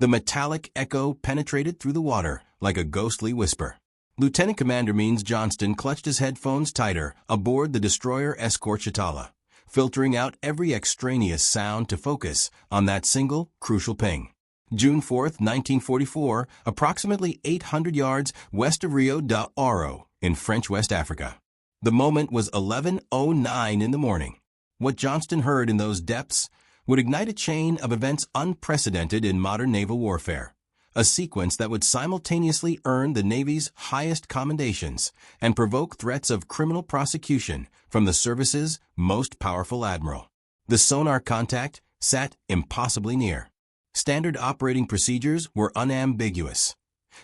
The metallic echo penetrated through the water like a ghostly whisper. Lieutenant Commander Means Johnston clutched his headphones tighter aboard the destroyer escort Shatala, filtering out every extraneous sound to focus on that single, crucial ping. June 4, 1944, approximately 800 yards west of Rio de Oro in French West Africa. The moment was 11:09 in the morning. What Johnston heard in those depths would ignite a chain of events unprecedented in modern naval warfare, a sequence that would simultaneously earn the Navy's highest commendations and provoke threats of criminal prosecution from the service's most powerful admiral. The sonar contact sat impossibly near. Standard operating procedures were unambiguous.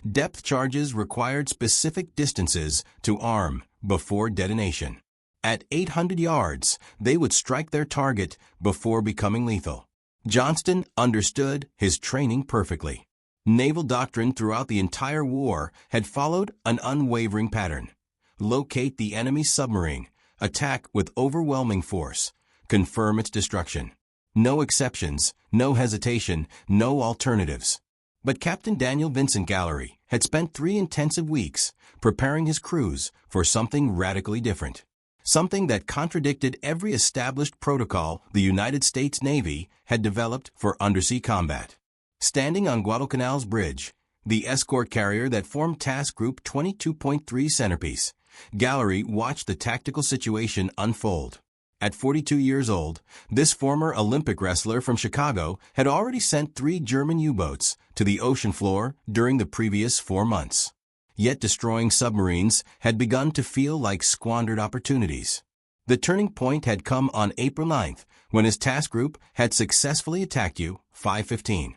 Depth charges required specific distances to arm before detonation. At 800 yards, they would strike their target before becoming lethal. Johnston understood his training perfectly. Naval doctrine throughout the entire war had followed an unwavering pattern. Locate the enemy submarine, attack with overwhelming force, confirm its destruction. No exceptions, no hesitation, no alternatives. But Captain Daniel Vincent Gallery had spent 3 intensive weeks preparing his crews for something radically different. Something that contradicted every established protocol the United States Navy had developed for undersea combat. Standing on Guadalcanal's bridge, the escort carrier that formed Task Group 22.3 Centerpiece, Gallery watched the tactical situation unfold. At 42 years old, this former Olympic wrestler from Chicago had already sent 3 German U-boats to the ocean floor during the previous 4 months. Yet destroying submarines had begun to feel like squandered opportunities. The turning point had come on April 9th, when his task group had successfully attacked U-515.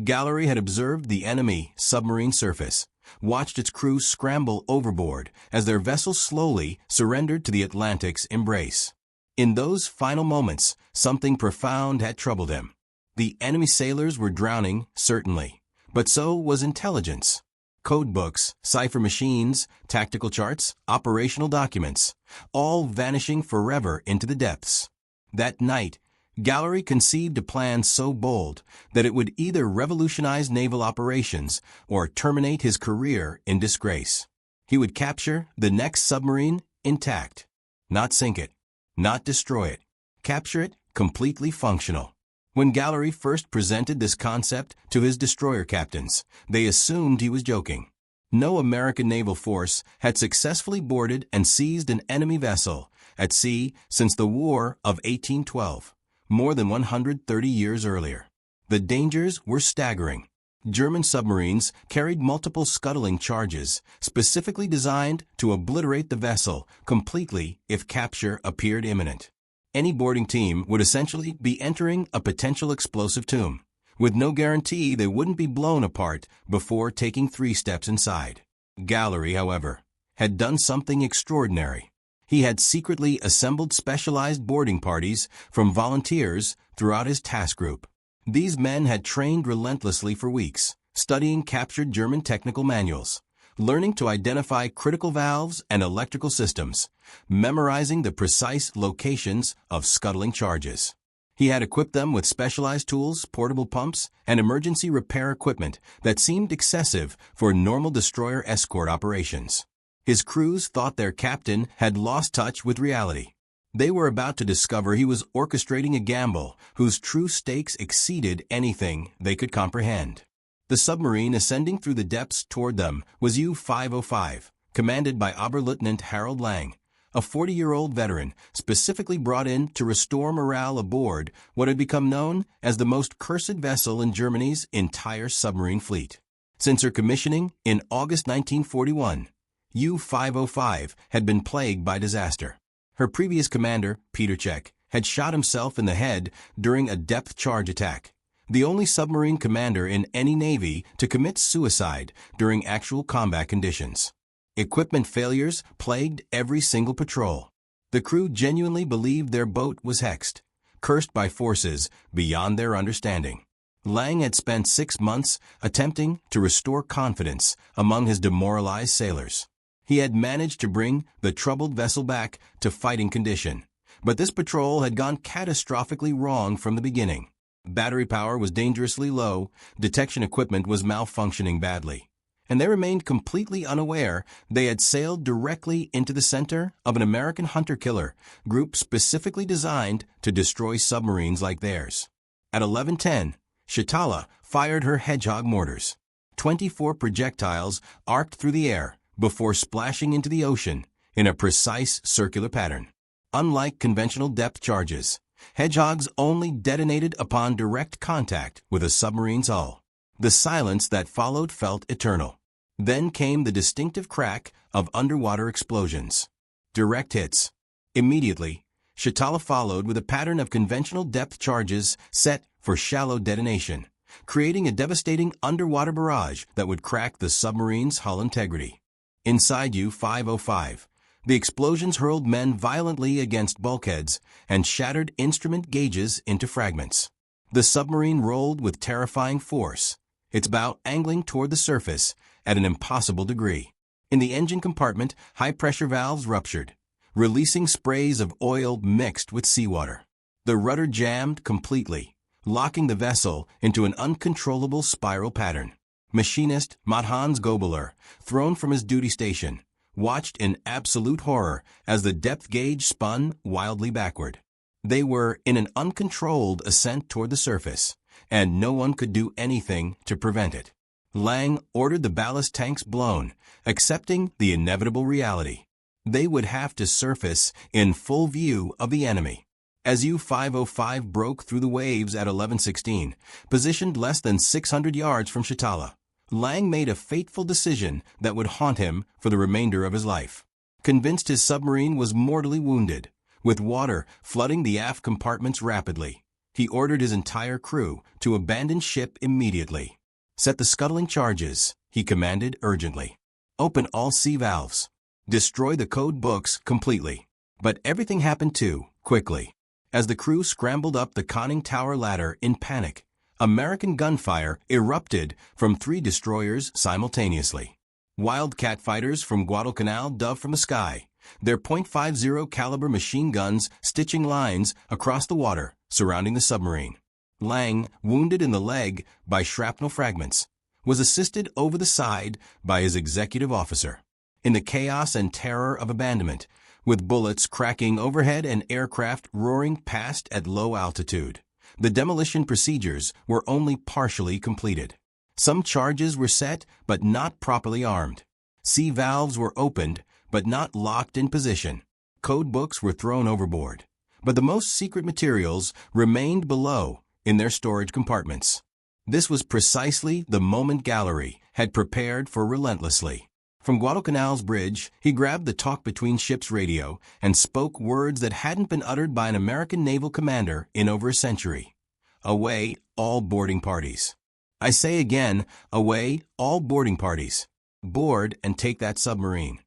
Gallery had observed the enemy submarine surface, watched its crew scramble overboard as their vessel slowly surrendered to the Atlantic's embrace. In those final moments, something profound had troubled him. The enemy sailors were drowning, certainly, but so was intelligence. Code books, cipher machines, tactical charts, operational documents, all vanishing forever into the depths. That night, Gallery conceived a plan so bold that it would either revolutionize naval operations or terminate his career in disgrace. He would capture the next submarine intact, not sink it, not destroy it, capture it completely functional. When Gallery first presented this concept to his destroyer captains, they assumed he was joking. No American naval force had successfully boarded and seized an enemy vessel at sea since the War of 1812, more than 130 years earlier. The dangers were staggering. German submarines carried multiple scuttling charges, specifically designed to obliterate the vessel completely if capture appeared imminent. Any boarding team would essentially be entering a potential explosive tomb, with no guarantee they wouldn't be blown apart before taking 3 steps inside. Gallery, however, had done something extraordinary. He had secretly assembled specialized boarding parties from volunteers throughout his task group. These men had trained relentlessly for weeks, studying captured German technical manuals, learning to identify critical valves and electrical systems, memorizing the precise locations of scuttling charges. He had equipped them with specialized tools, portable pumps, and emergency repair equipment that seemed excessive for normal destroyer escort operations. His crews thought their captain had lost touch with reality. They were about to discover he was orchestrating a gamble whose true stakes exceeded anything they could comprehend. The submarine ascending through the depths toward them was U-505, commanded by Oberleutnant Harold Lang, a 40-year-old veteran specifically brought in to restore morale aboard what had become known as the most cursed vessel in Germany's entire submarine fleet. Since her commissioning in August 1941, U-505 had been plagued by disaster. Her previous commander, Peter Czech, had shot himself in the head during a depth charge attack, the only submarine commander in any navy to commit suicide during actual combat conditions. Equipment failures plagued every single patrol. The crew genuinely believed their boat was hexed, cursed by forces beyond their understanding. Lang had spent 6 months attempting to restore confidence among his demoralized sailors. He had managed to bring the troubled vessel back to fighting condition, but this patrol had gone catastrophically wrong from the beginning. Battery power was dangerously low, detection equipment was malfunctioning badly, and they remained completely unaware they had sailed directly into the center of an American hunter-killer group specifically designed to destroy submarines like theirs. At 11:10, Chitala fired her Hedgehog mortars. 24 projectiles arced through the air before splashing into the ocean in a precise circular pattern. Unlike conventional depth charges, Hedgehogs only detonated upon direct contact with a submarine's hull. The silence that followed felt eternal. Then came the distinctive crack of underwater explosions. Direct hits. Immediately, Chitala followed with a pattern of conventional depth charges set for shallow detonation, creating a devastating underwater barrage that would crack the submarine's hull integrity. Inside U-505, the explosions hurled men violently against bulkheads and shattered instrument gauges into fragments. The submarine rolled with terrifying force, its bow angling toward the surface at an impossible degree. In the engine compartment, high-pressure valves ruptured, releasing sprays of oil mixed with seawater. The rudder jammed completely, locking the vessel into an uncontrollable spiral pattern. Machinist Mathans Gobeler, thrown from his duty station, watched in absolute horror as the depth gauge spun wildly backward. They were in an uncontrolled ascent toward the surface, and no one could do anything to prevent it. Lang ordered the ballast tanks blown, accepting the inevitable reality. They would have to surface in full view of the enemy. As U-505 broke through the waves at 11:16, positioned less than 600 yards from Chitala, Lang made a fateful decision that would haunt him for the remainder of his life. Convinced his submarine was mortally wounded, with water flooding the aft compartments rapidly, he ordered his entire crew to abandon ship immediately. "Set the scuttling charges," he commanded urgently. "Open all sea valves. Destroy the code books completely." But everything happened too quickly. As the crew scrambled up the conning tower ladder in panic, American gunfire erupted from 3 destroyers simultaneously. Wildcat fighters from Guadalcanal dove from the sky, their .50 caliber machine guns stitching lines across the water surrounding the submarine. Lang, wounded in the leg by shrapnel fragments, was assisted over the side by his executive officer. In the chaos and terror of abandonment, with bullets cracking overhead and aircraft roaring past at low altitude, the demolition procedures were only partially completed. Some charges were set, but not properly armed. Sea valves were opened, but not locked in position. Code books were thrown overboard, but the most secret materials remained below in their storage compartments. This was precisely the moment Gallery had prepared for relentlessly. From Guadalcanal's bridge, he grabbed the talk-between-ships radio and spoke words that hadn't been uttered by an American naval commander in over a century. "Away, all boarding parties. I say again, away, all boarding parties. Board and take that submarine."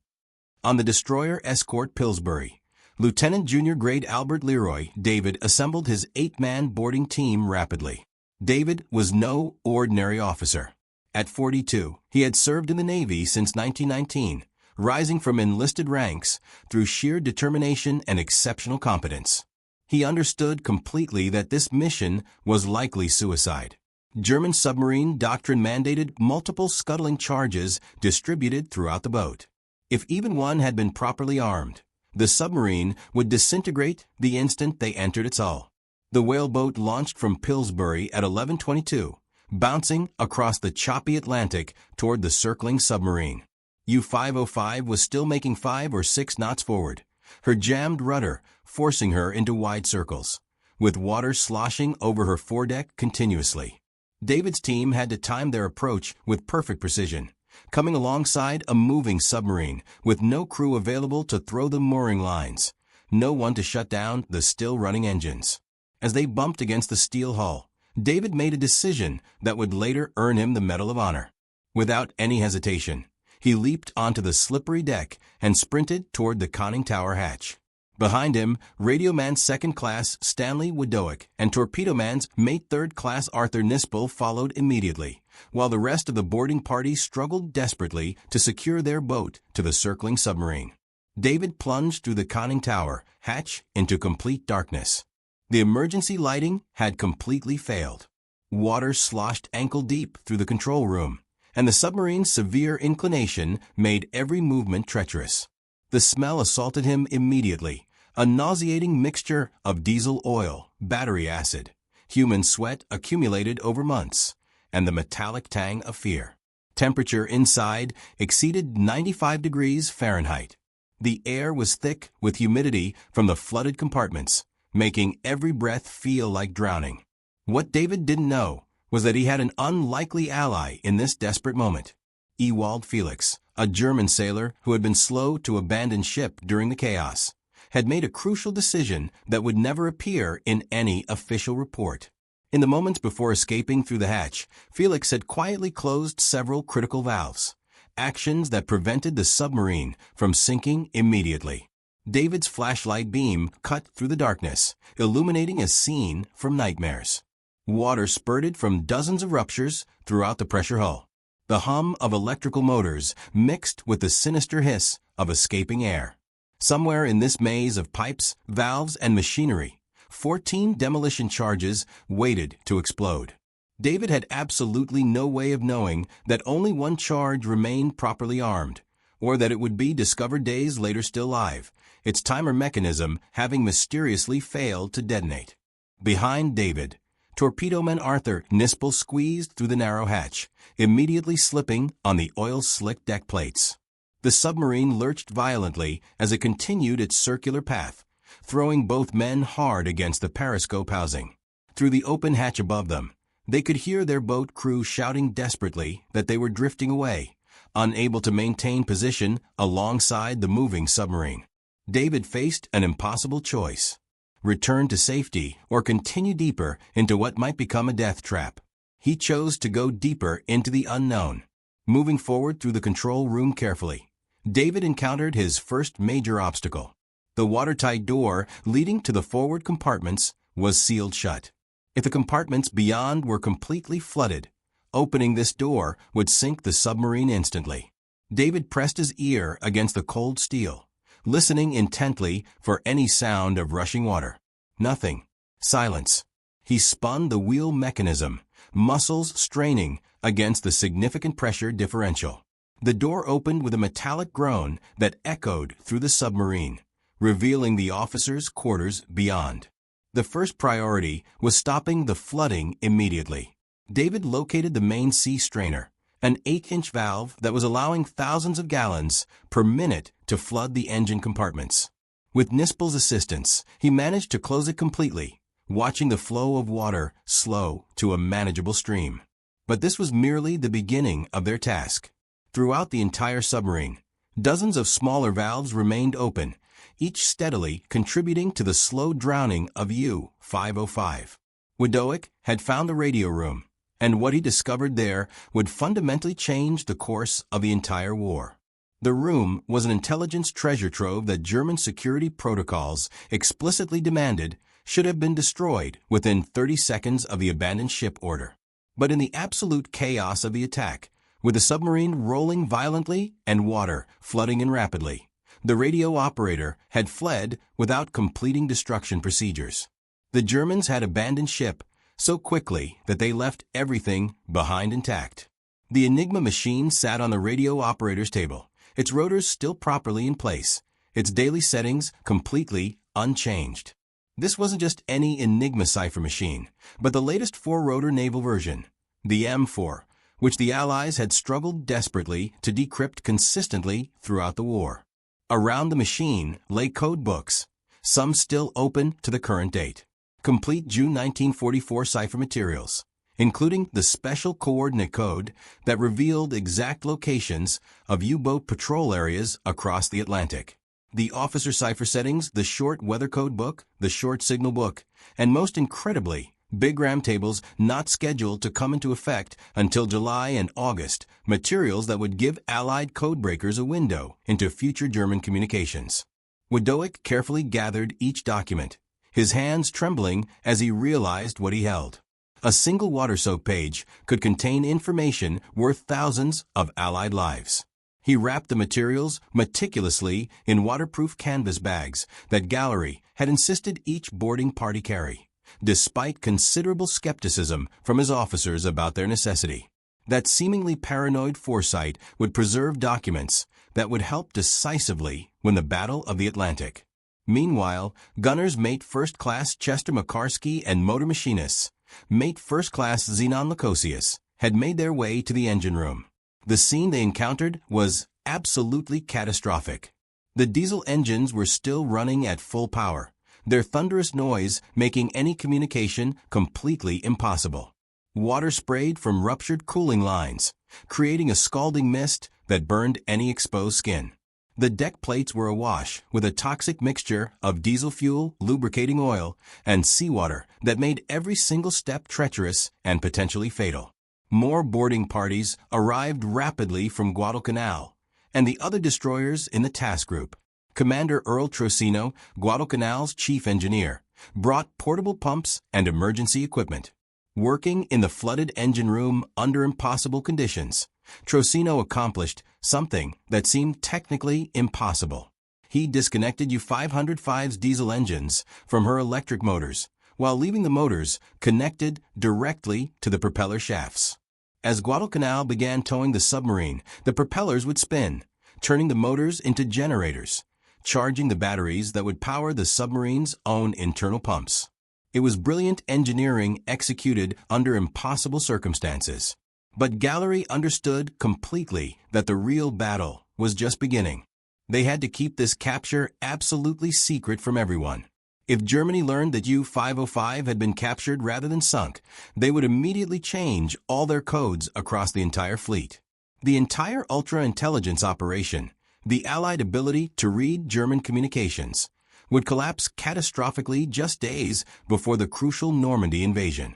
On the destroyer escort Pillsbury, Lieutenant Junior Grade Albert Leroy David assembled his 8-man boarding team rapidly. David was no ordinary officer. At 42, he had served in the Navy since 1919, rising from enlisted ranks through sheer determination and exceptional competence. He understood completely that this mission was likely suicide. German submarine doctrine mandated multiple scuttling charges distributed throughout the boat. If even one had been properly armed, the submarine would disintegrate the instant they entered its hull. The whaleboat launched from Pillsbury at 11:22. Bouncing across the choppy Atlantic toward the circling submarine. U-505 was still making 5 or 6 knots forward, her jammed rudder forcing her into wide circles, with water sloshing over her foredeck continuously. David's team had to time their approach with perfect precision, coming alongside a moving submarine with no crew available to throw the mooring lines, no one to shut down the still-running engines. As they bumped against the steel hull, David made a decision that would later earn him the Medal of Honor. Without any hesitation, he leaped onto the slippery deck and sprinted toward the conning tower hatch. Behind him, Radioman Second Class Stanley Wodowick and Torpedo Man's Mate Third Class Arthur Nispel followed immediately, while the rest of the boarding party struggled desperately to secure their boat to the circling submarine. David plunged through the conning tower hatch into complete darkness. The emergency lighting had completely failed. Water sloshed ankle-deep through the control room, and the submarine's severe inclination made every movement treacherous. The smell assaulted him immediately, a nauseating mixture of diesel oil, battery acid, human sweat accumulated over months, and the metallic tang of fear. Temperature inside exceeded 95 degrees Fahrenheit. The air was thick with humidity from the flooded compartments, making every breath feel like drowning. What David didn't know was that he had an unlikely ally in this desperate moment. Ewald Felix, a German sailor who had been slow to abandon ship during the chaos, had made a crucial decision that would never appear in any official report. In the moments before escaping through the hatch, Felix had quietly closed several critical valves, actions that prevented the submarine from sinking immediately. David's flashlight beam cut through the darkness, illuminating a scene from nightmares. Water spurted from dozens of ruptures throughout the pressure hull. The hum of electrical motors mixed with the sinister hiss of escaping air. Somewhere in this maze of pipes, valves, and machinery, 14 demolition charges waited to explode. David had absolutely no way of knowing that only one charge remained properly armed, or that it would be discovered days later still live, its timer mechanism having mysteriously failed to detonate. Behind David, torpedoman Arthur Nispel squeezed through the narrow hatch, immediately slipping on the oil-slick deck plates. The submarine lurched violently as it continued its circular path, throwing both men hard against the periscope housing. Through the open hatch above them, they could hear their boat crew shouting desperately that they were drifting away, unable to maintain position alongside the moving submarine. David faced an impossible choice: return to safety or continue deeper into what might become a death trap. He chose to go deeper into the unknown. Moving forward through the control room carefully, David encountered his first major obstacle. The watertight door leading to the forward compartments was sealed shut. If the compartments beyond were completely flooded, opening this door would sink the submarine instantly. David pressed his ear against the cold steel, listening intently for any sound of rushing water. Nothing. Silence. He spun the wheel mechanism, muscles straining against the significant pressure differential. The door opened with a metallic groan that echoed through the submarine, revealing the officers' quarters beyond. The first priority was stopping the flooding immediately. David located the main sea strainer, an 8-inch valve that was allowing thousands of gallons per minute to flood the engine compartments. With Nispel's assistance, he managed to close it completely, watching the flow of water slow to a manageable stream. But this was merely the beginning of their task. Throughout the entire submarine, dozens of smaller valves remained open, each steadily contributing to the slow drowning of U-505. Widowick had found the radio room, and what he discovered there would fundamentally change the course of the entire war. The room was an intelligence treasure trove that German security protocols explicitly demanded should have been destroyed within 30 seconds of the abandoned ship order. But in the absolute chaos of the attack, with the submarine rolling violently and water flooding in rapidly, the radio operator had fled without completing destruction procedures. The Germans had abandoned ship so quickly that they left everything behind intact. The Enigma machine sat on the radio operator's table, its rotors still properly in place, its daily settings completely unchanged. This wasn't just any Enigma cipher machine, but the latest 4-rotor naval version, the M4, which the Allies had struggled desperately to decrypt consistently throughout the war. Around the machine lay code books, some still open to the current date. Complete June 1944 cipher materials, including the special coordinate code that revealed exact locations of U-boat patrol areas across the Atlantic. The officer cipher settings, the short weather code book, the short signal book, and most incredibly, bigram tables not scheduled to come into effect until July and August, materials that would give Allied codebreakers a window into future German communications. Widowick carefully gathered each document, his hands trembling as he realized what he held. A single water-soaked page could contain information worth thousands of Allied lives. He wrapped the materials meticulously in waterproof canvas bags that Gallery had insisted each boarding party carry, despite considerable skepticism from his officers about their necessity. That seemingly paranoid foresight would preserve documents that would help decisively win the Battle of the Atlantic. Meanwhile, gunners Mate First Class Chester McCarsky and motor machinists, Mate First Class Zenon Lukosius, had made their way to the engine room. The scene they encountered was absolutely catastrophic. The diesel engines were still running at full power, their thunderous noise making any communication completely impossible. Water sprayed from ruptured cooling lines, creating a scalding mist that burned any exposed skin. The deck plates were awash with a toxic mixture of diesel fuel, lubricating oil, and seawater that made every single step treacherous and potentially fatal. More boarding parties arrived rapidly from Guadalcanal and the other destroyers in the task group. Commander Earl Trocino, Guadalcanal's chief engineer, brought portable pumps and emergency equipment. Working in the flooded engine room under impossible conditions, Trocino accomplished something that seemed technically impossible. He disconnected U-505's diesel engines from her electric motors, while leaving the motors connected directly to the propeller shafts. As Guadalcanal began towing the submarine, the propellers would spin, turning the motors into generators, charging the batteries that would power the submarine's own internal pumps. It was brilliant engineering executed under impossible circumstances. But Gallery understood completely that the real battle was just beginning. They had to keep this capture absolutely secret from everyone. If Germany learned that U-505 had been captured rather than sunk, they would immediately change all their codes across the entire fleet. The entire ultra-intelligence operation, the Allied ability to read German communications, would collapse catastrophically just days before the crucial Normandy invasion.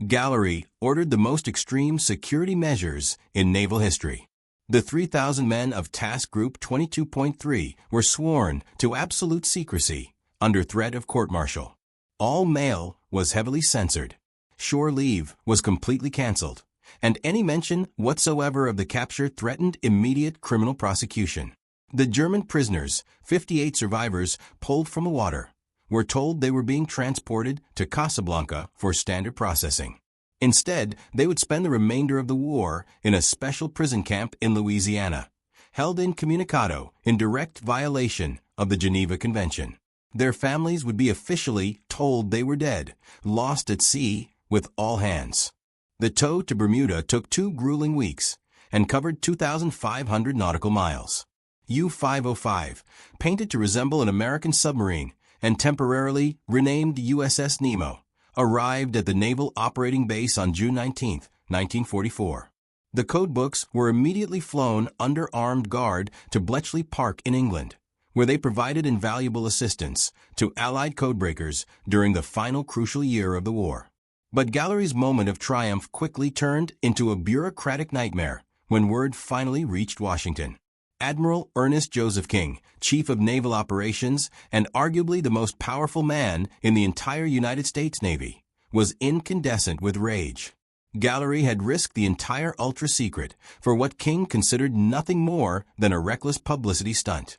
Gallery ordered the most extreme security measures in naval history. The 3,000 men of Task Group 22.3 were sworn to absolute secrecy under threat of court-martial. All mail was heavily censored. Shore leave was completely canceled, and any mention whatsoever of the capture threatened immediate criminal prosecution. The German prisoners, 58 survivors pulled from the water, were told they were being transported to Casablanca for standard processing. Instead, they would spend the remainder of the war in a special prison camp in Louisiana, held incommunicado in direct violation of the Geneva Convention. Their families would be officially told they were dead, lost at sea with all hands. The tow to Bermuda took 2 grueling weeks and covered 2,500 nautical miles. U-505, painted to resemble an American submarine and temporarily renamed USS Nemo, arrived at the Naval Operating Base on June 19, 1944. The codebooks were immediately flown under armed guard to Bletchley Park in England, where they provided invaluable assistance to Allied codebreakers during the final crucial year of the war. But Gallery's moment of triumph quickly turned into a bureaucratic nightmare when word finally reached Washington. Admiral Ernest Joseph King, Chief of Naval Operations and arguably the most powerful man in the entire United States Navy, was incandescent with rage. Gallery had risked the entire ultra-secret for what King considered nothing more than a reckless publicity stunt.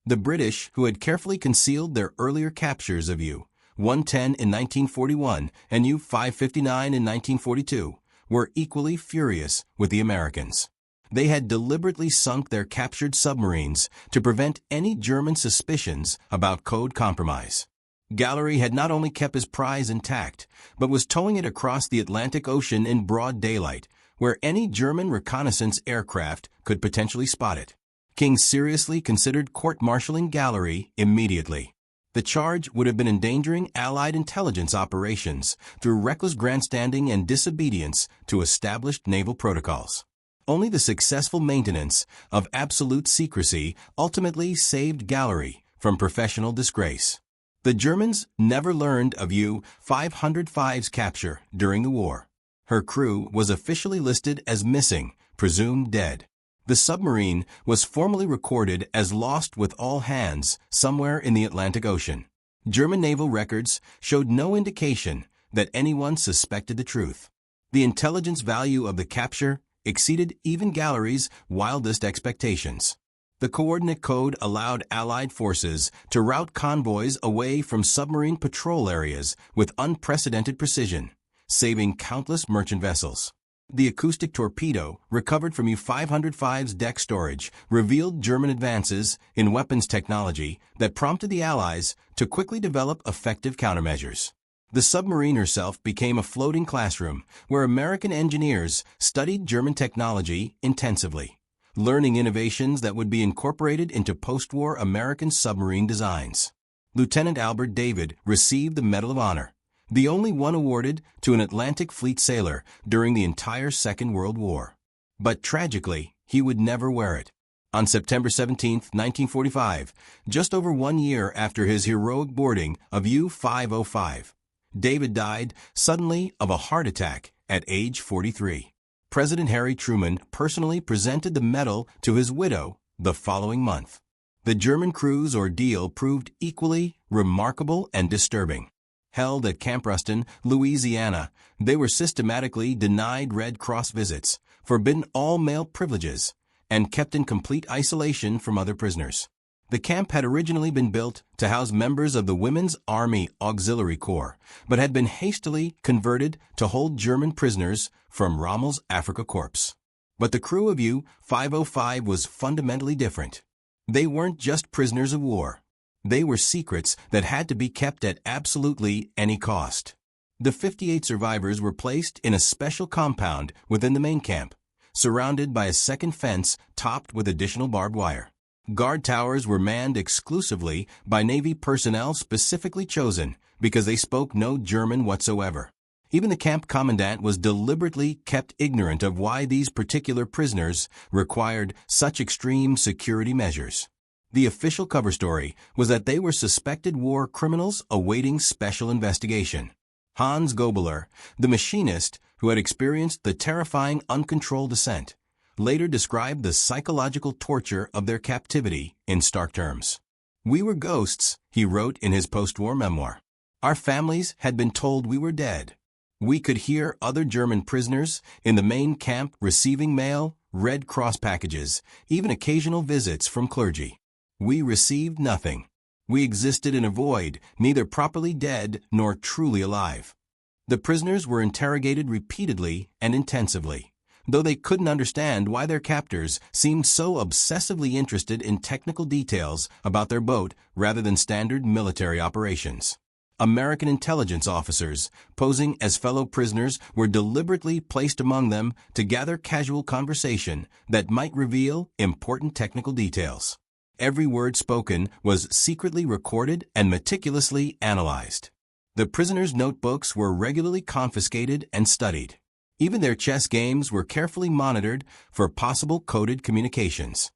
The British, who had carefully concealed their earlier captures of U-110 in 1941 and U-559 in 1942, were equally furious with the Americans. They had deliberately sunk their captured submarines to prevent any German suspicions about code compromise. Gallery had not only kept his prize intact, but was towing it across the Atlantic Ocean in broad daylight, where any German reconnaissance aircraft could potentially spot it. King seriously considered court-martialing Gallery immediately. The charge would have been endangering Allied intelligence operations through reckless grandstanding and disobedience to established naval protocols. Only the successful maintenance of absolute secrecy ultimately saved Gallery from professional disgrace. The Germans never learned of U-505's capture during the war. Her crew was officially listed as missing, presumed dead. The submarine was formally recorded as lost with all hands somewhere in the Atlantic Ocean. German naval records showed no indication that anyone suspected the truth. The intelligence value of the capture exceeded even Gallery's wildest expectations. The coordinate code allowed Allied forces to route convoys away from submarine patrol areas with unprecedented precision, saving countless merchant vessels. The acoustic torpedo, recovered from U-505's deck storage, revealed German advances in weapons technology that prompted the Allies to quickly develop effective countermeasures. The submarine herself became a floating classroom where American engineers studied German technology intensively, learning innovations that would be incorporated into post-war American submarine designs. Lieutenant Albert David received the Medal of Honor, the only one awarded to an Atlantic Fleet sailor during the entire Second World War. But tragically, he would never wear it. On September 17, 1945, just over 1 year after his heroic boarding of U-505, David died suddenly of a heart attack at age 43. President Harry Truman personally presented the medal to his widow the following month. The German crew's ordeal proved equally remarkable and disturbing. Held at Camp Ruston, Louisiana, they were systematically denied Red Cross visits, forbidden all male privileges, and kept in complete isolation from other prisoners. The camp had originally been built to house members of the Women's Army Auxiliary Corps, but had been hastily converted to hold German prisoners from Rommel's Afrika Korps. But the crew of U-505 was fundamentally different. They weren't just prisoners of war. They were secrets that had to be kept at absolutely any cost. The 58 survivors were placed in a special compound within the main camp, surrounded by a second fence topped with additional barbed wire. Guard towers were manned exclusively by Navy personnel specifically chosen because they spoke no German whatsoever. Even the camp commandant was deliberately kept ignorant of why these particular prisoners required such extreme security measures. The official cover story was that they were suspected war criminals awaiting special investigation. Hans Gobeler, the machinist who had experienced the terrifying uncontrolled descent, later described the psychological torture of their captivity in stark terms. "We were ghosts," he wrote in his post-war memoir. "Our families had been told we were dead. We could hear other German prisoners in the main camp receiving mail, Red Cross packages, even occasional visits from clergy. We received nothing. We existed in a void, neither properly dead nor truly alive." The prisoners were interrogated repeatedly and intensively, though they couldn't understand why their captors seemed so obsessively interested in technical details about their boat rather than standard military operations. American intelligence officers, posing as fellow prisoners, were deliberately placed among them to gather casual conversation that might reveal important technical details. Every word spoken was secretly recorded and meticulously analyzed. The prisoners' notebooks were regularly confiscated and studied. Even their chess games were carefully monitored for possible coded communications.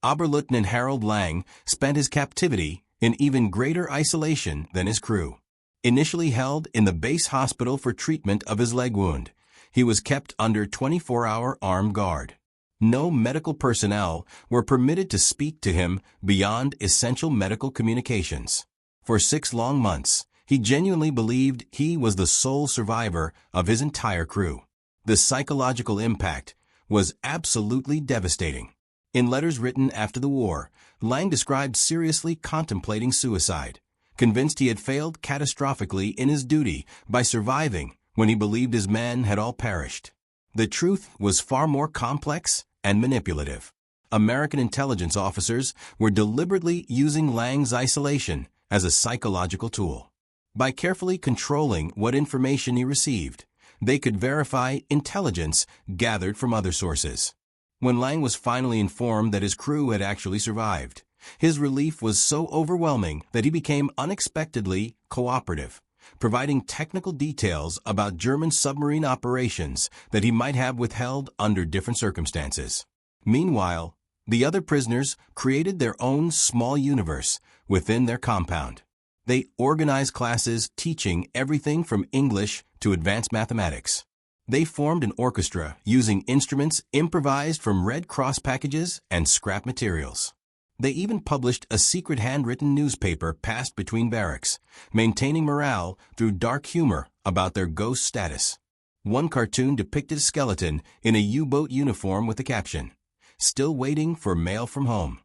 Oberleutnant Harold Lang spent his captivity in even greater isolation than his crew. Initially held in the base hospital for treatment of his leg wound, he was kept under 24-hour armed guard. No medical personnel were permitted to speak to him beyond essential medical communications. For 6 long months, he genuinely believed he was the sole survivor of his entire crew. The psychological impact was absolutely devastating. In letters written after the war, Lang described seriously contemplating suicide, convinced he had failed catastrophically in his duty by surviving when he believed his men had all perished. The truth was far more complex and manipulative. American intelligence officers were deliberately using Lang's isolation as a psychological tool. By carefully controlling what information he received, they could verify intelligence gathered from other sources. When Lang was finally informed that his crew had actually survived, his relief was so overwhelming that he became unexpectedly cooperative, providing technical details about German submarine operations that he might have withheld under different circumstances. Meanwhile, the other prisoners created their own small universe within their compound. They organized classes teaching everything from English to advanced mathematics. They formed an orchestra using instruments improvised from Red Cross packages and scrap materials. They even published a secret handwritten newspaper passed between barracks, maintaining morale through dark humor about their ghost status. One cartoon depicted a skeleton in a U-boat uniform with the caption, "Still waiting for mail from home."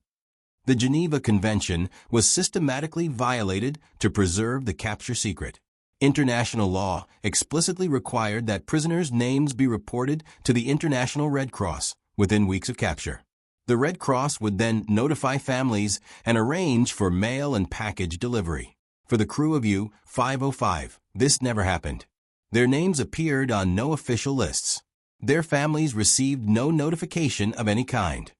The Geneva Convention was systematically violated to preserve the capture secret. International law explicitly required that prisoners' names be reported to the International Red Cross within weeks of capture. The Red Cross would then notify families and arrange for mail and package delivery. For the crew of U-505, this never happened. Their names appeared on no official lists. Their families received no notification of any kind.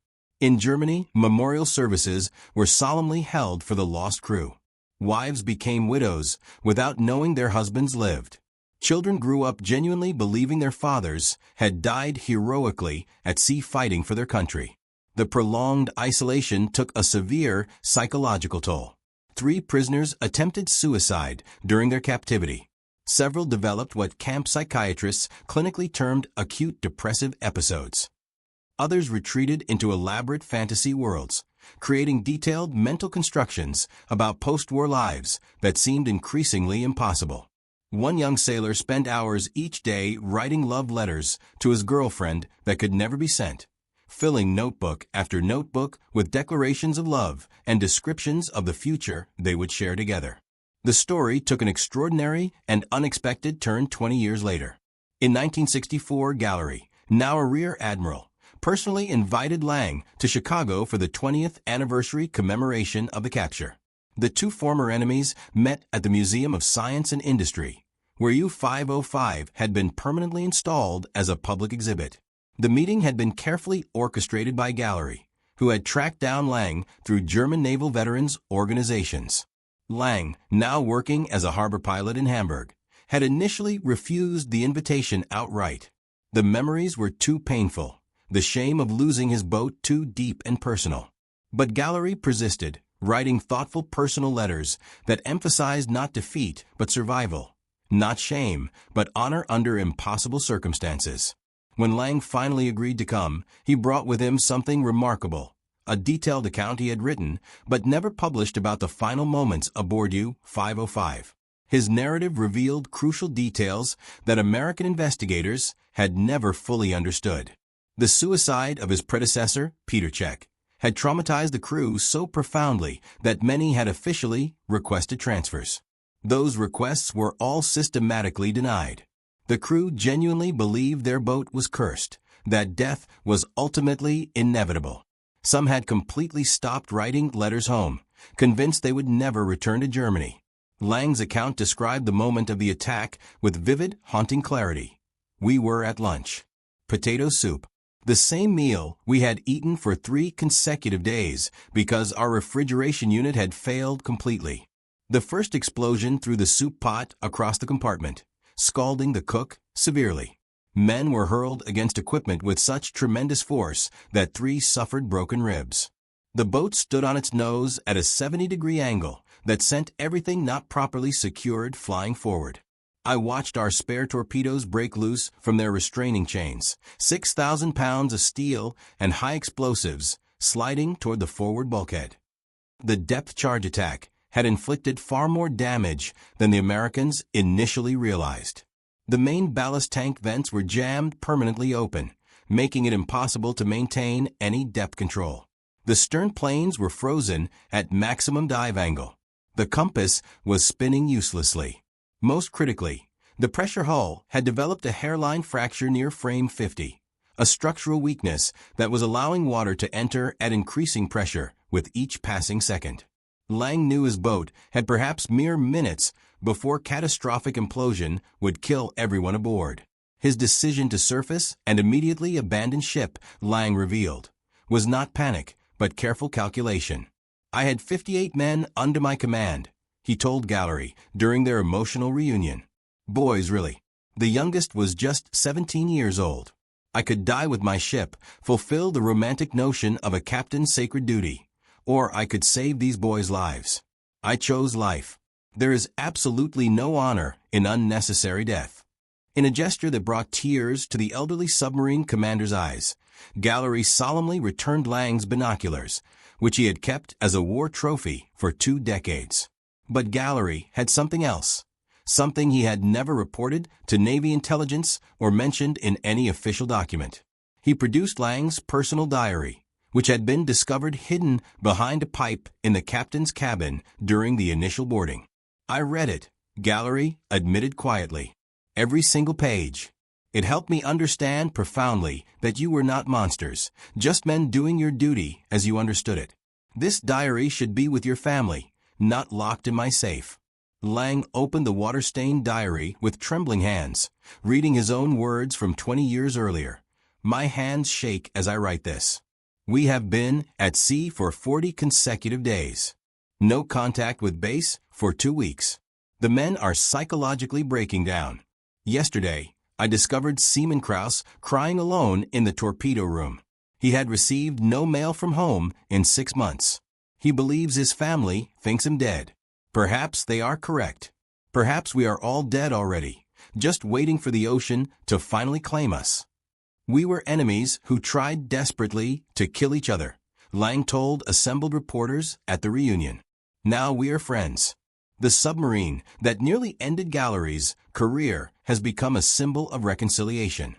In Germany, memorial services were solemnly held for the lost crew. Wives became widows without knowing their husbands lived. Children grew up genuinely believing their fathers had died heroically at sea fighting for their country. The prolonged isolation took a severe psychological toll. 3 prisoners attempted suicide during their captivity. Several developed what camp psychiatrists clinically termed acute depressive episodes. Others retreated into elaborate fantasy worlds, creating detailed mental constructions about post-war lives that seemed increasingly impossible. One young sailor spent hours each day writing love letters to his girlfriend that could never be sent, filling notebook after notebook with declarations of love and descriptions of the future they would share together. The story took an extraordinary and unexpected turn 20 years later. In 1964, Gallery, now a rear admiral, personally invited Lang to Chicago for the 20th anniversary commemoration of the capture. The 2 former enemies met at the Museum of Science and Industry, where U-505 had been permanently installed as a public exhibit. The meeting had been carefully orchestrated by Gallery, who had tracked down Lang through German naval veterans organizations. Lang, now working as a harbor pilot in Hamburg, had initially refused the invitation outright. The memories were too painful, the shame of losing his boat too deep and personal. But Gallery persisted, writing thoughtful personal letters that emphasized not defeat but survival, not shame but honor under impossible circumstances. When Lang finally agreed to come, he brought with him something remarkable, a detailed account he had written but never published about the final moments aboard U-505. His narrative revealed crucial details that American investigators had never fully understood. The suicide of his predecessor, Petercheck, had traumatized the crew so profoundly that many had officially requested transfers. Those requests were all systematically denied. The crew genuinely believed their boat was cursed, that death was ultimately inevitable. Some had completely stopped writing letters home, convinced they would never return to Germany. Lang's account described the moment of the attack with vivid, haunting clarity. We were at lunch. Potato soup. The same meal we had eaten for 3 consecutive days because our refrigeration unit had failed completely. The first explosion threw the soup pot across the compartment, scalding the cook severely. Men were hurled against equipment with such tremendous force that 3 suffered broken ribs. The boat stood on its nose at a 70-degree angle that sent everything not properly secured flying forward. I watched our spare torpedoes break loose from their restraining chains, 6,000 pounds of steel and high explosives sliding toward the forward bulkhead. The depth charge attack had inflicted far more damage than the Americans initially realized. The main ballast tank vents were jammed permanently open, making it impossible to maintain any depth control. The stern planes were frozen at maximum dive angle. The compass was spinning uselessly. Most critically, the pressure hull had developed a hairline fracture near frame 50, a structural weakness that was allowing water to enter at increasing pressure with each passing second. Lang knew his boat had perhaps mere minutes before catastrophic implosion would kill everyone aboard. His decision to surface and immediately abandon ship, Lang revealed, was not panic but careful calculation. I had 58 men under my command, he told Gallery during their emotional reunion. Boys, really. The youngest was just 17 years old. I could die with my ship, fulfill the romantic notion of a captain's sacred duty, or I could save these boys' lives. I chose life. There is absolutely no honor in unnecessary death. In a gesture that brought tears to the elderly submarine commander's eyes, Gallery solemnly returned Lang's binoculars, which he had kept as a war trophy for 2 decades. But Gallery had something else, something he had never reported to Navy intelligence or mentioned in any official document. He produced Lang's personal diary, which had been discovered hidden behind a pipe in the captain's cabin during the initial boarding. I read it, Gallery admitted quietly. Every single page. It helped me understand profoundly that you were not monsters, just men doing your duty as you understood it. This diary should be with your family, not locked in my safe. Lang opened the water-stained diary with trembling hands, reading his own words from 20 years earlier. My hands shake as I write this. We have been at sea for 40 consecutive days. No contact with base for 2 weeks. The men are psychologically breaking down. Yesterday, I discovered Seaman Krause crying alone in the torpedo room. He had received no mail from home in 6 months. He believes his family thinks him dead. Perhaps they are correct. Perhaps we are all dead already, just waiting for the ocean to finally claim us. We were enemies who tried desperately to kill each other, Lang told assembled reporters at the reunion. Now we are friends. The submarine that nearly ended Gallery's career has become a symbol of reconciliation.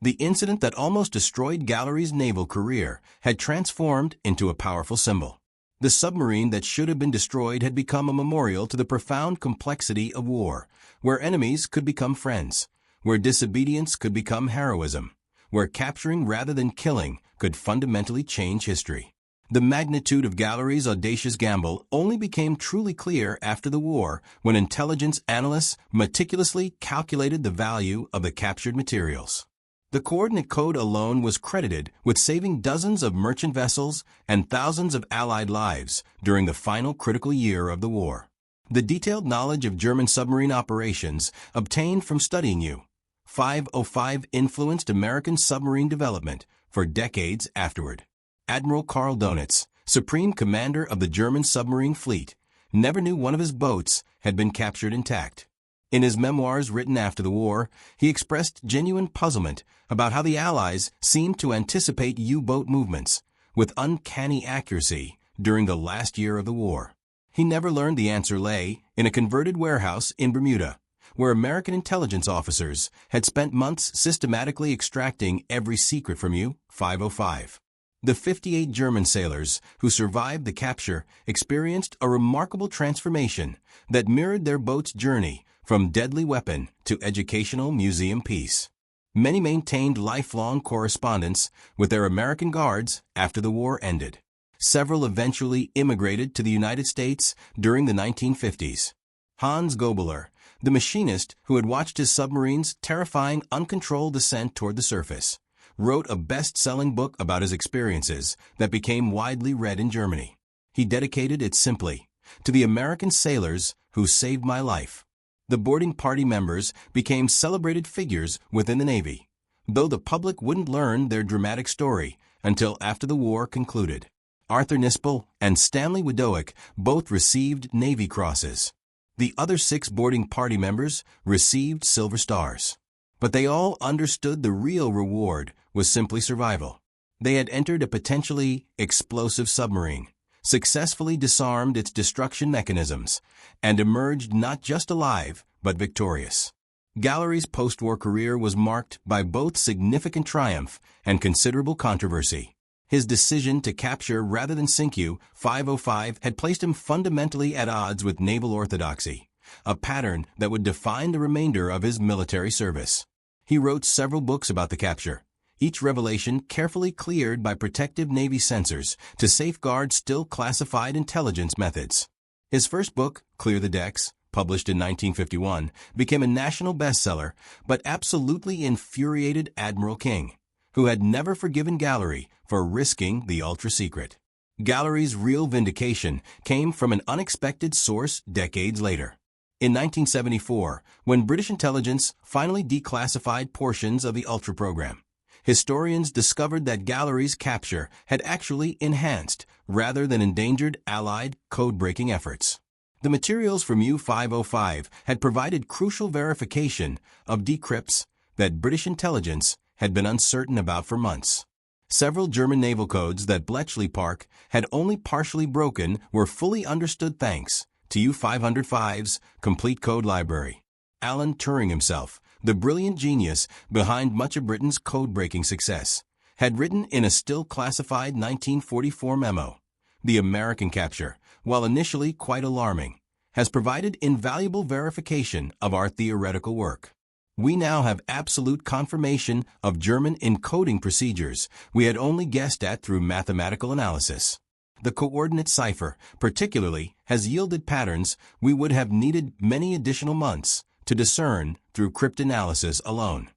The incident that almost destroyed Gallery's naval career had transformed into a powerful symbol. The submarine that should have been destroyed had become a memorial to the profound complexity of war, where enemies could become friends, where disobedience could become heroism, where capturing rather than killing could fundamentally change history. The magnitude of Gallery's audacious gamble only became truly clear after the war when intelligence analysts meticulously calculated the value of the captured materials. The coordinate code alone was credited with saving dozens of merchant vessels and thousands of Allied lives during the final critical year of the war. The detailed knowledge of German submarine operations obtained from studying U-505 influenced American submarine development for decades afterward. Admiral Karl Donitz, Supreme Commander of the German submarine fleet, never knew one of his boats had been captured intact. In his memoirs written after the war, he expressed genuine puzzlement about how the Allies seemed to anticipate U-boat movements with uncanny accuracy during the last year of the war. He never learned the answer lay in a converted warehouse in Bermuda, where American intelligence officers had spent months systematically extracting every secret from U-505. The 58 German sailors who survived the capture experienced a remarkable transformation that mirrored their boat's journey from deadly weapon to educational museum piece. Many maintained lifelong correspondence with their American guards after the war ended. Several eventually immigrated to the United States during the 1950s. Hans Gobeler, the machinist who had watched his submarine's terrifying, uncontrolled descent toward the surface, wrote a best-selling book about his experiences that became widely read in Germany. He dedicated it simply to the American sailors who saved my life. The boarding party members became celebrated figures within the Navy, though the public wouldn't learn their dramatic story until after the war concluded. Arthur Nispel and Stanley Widowick both received Navy Crosses. The other 6 boarding party members received Silver Stars. But they all understood the real reward was simply survival. They had entered a potentially explosive submarine, successfully disarmed its destruction mechanisms, and emerged not just alive, but victorious. Gallery's post-war career was marked by both significant triumph and considerable controversy. His decision to capture rather than sink U-505 had placed him fundamentally at odds with naval orthodoxy, a pattern that would define the remainder of his military service. He wrote several books about the capture, each revelation carefully cleared by protective Navy censors to safeguard still classified intelligence methods. His first book, Clear the Decks, published in 1951, became a national bestseller, but absolutely infuriated Admiral King, who had never forgiven Gallery for risking the ultra-secret. Gallery's real vindication came from an unexpected source decades later. In 1974, when British intelligence finally declassified portions of the Ultra program, historians discovered that Gallery's capture had actually enhanced, rather than endangered, Allied code-breaking efforts. The materials from U-505 had provided crucial verification of decrypts that British intelligence had been uncertain about for months. Several German naval codes that Bletchley Park had only partially broken were fully understood thanks to U-505's complete code library. Alan Turing himself, the brilliant genius behind much of Britain's code-breaking success, had written in a still classified 1944 memo. The American capture, while initially quite alarming, has provided invaluable verification of our theoretical work. We now have absolute confirmation of German encoding procedures we had only guessed at through mathematical analysis. The coordinate cipher, particularly, has yielded patterns we would have needed many additional months to discern through cryptanalysis alone.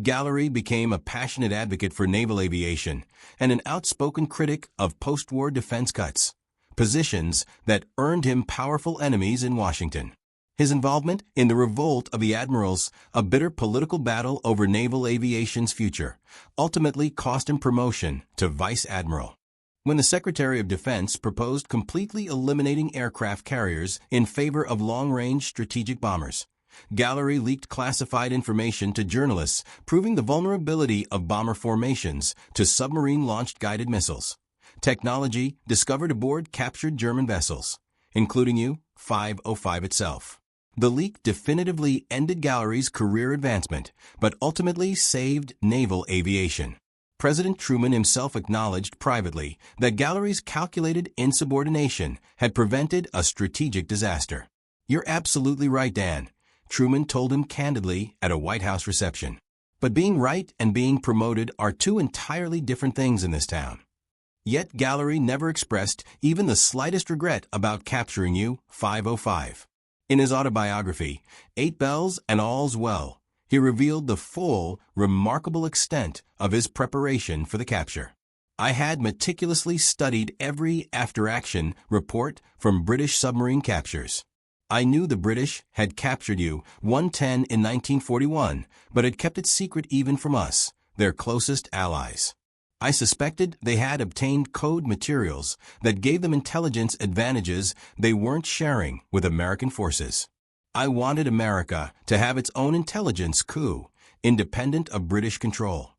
Gallery became a passionate advocate for naval aviation and an outspoken critic of post-war defense cuts, positions that earned him powerful enemies in Washington. His involvement in the revolt of the admirals, a bitter political battle over naval aviation's future, ultimately cost him promotion to vice admiral. When the Secretary of Defense proposed completely eliminating aircraft carriers in favor of long-range strategic bombers, Gallery leaked classified information to journalists proving the vulnerability of bomber formations to submarine-launched guided missiles, technology discovered aboard captured German vessels, including U-505 itself. The leak definitively ended Gallery's career advancement, but ultimately saved naval aviation. President Truman himself acknowledged privately that Gallery's calculated insubordination had prevented a strategic disaster. "You're absolutely right, Dan," Truman told him candidly at a White House reception. "But being right and being promoted are two entirely different things in this town." Yet Gallery never expressed even the slightest regret about capturing U-505. In his autobiography, 8 Bells and All's Well, he revealed the full, remarkable extent of his preparation for the capture. "I had meticulously studied every after-action report from British submarine captures. I knew the British had captured U-110 in 1941, but had kept it secret even from us, their closest allies. I suspected they had obtained code materials that gave them intelligence advantages they weren't sharing with American forces. I wanted America to have its own intelligence coup, independent of British control."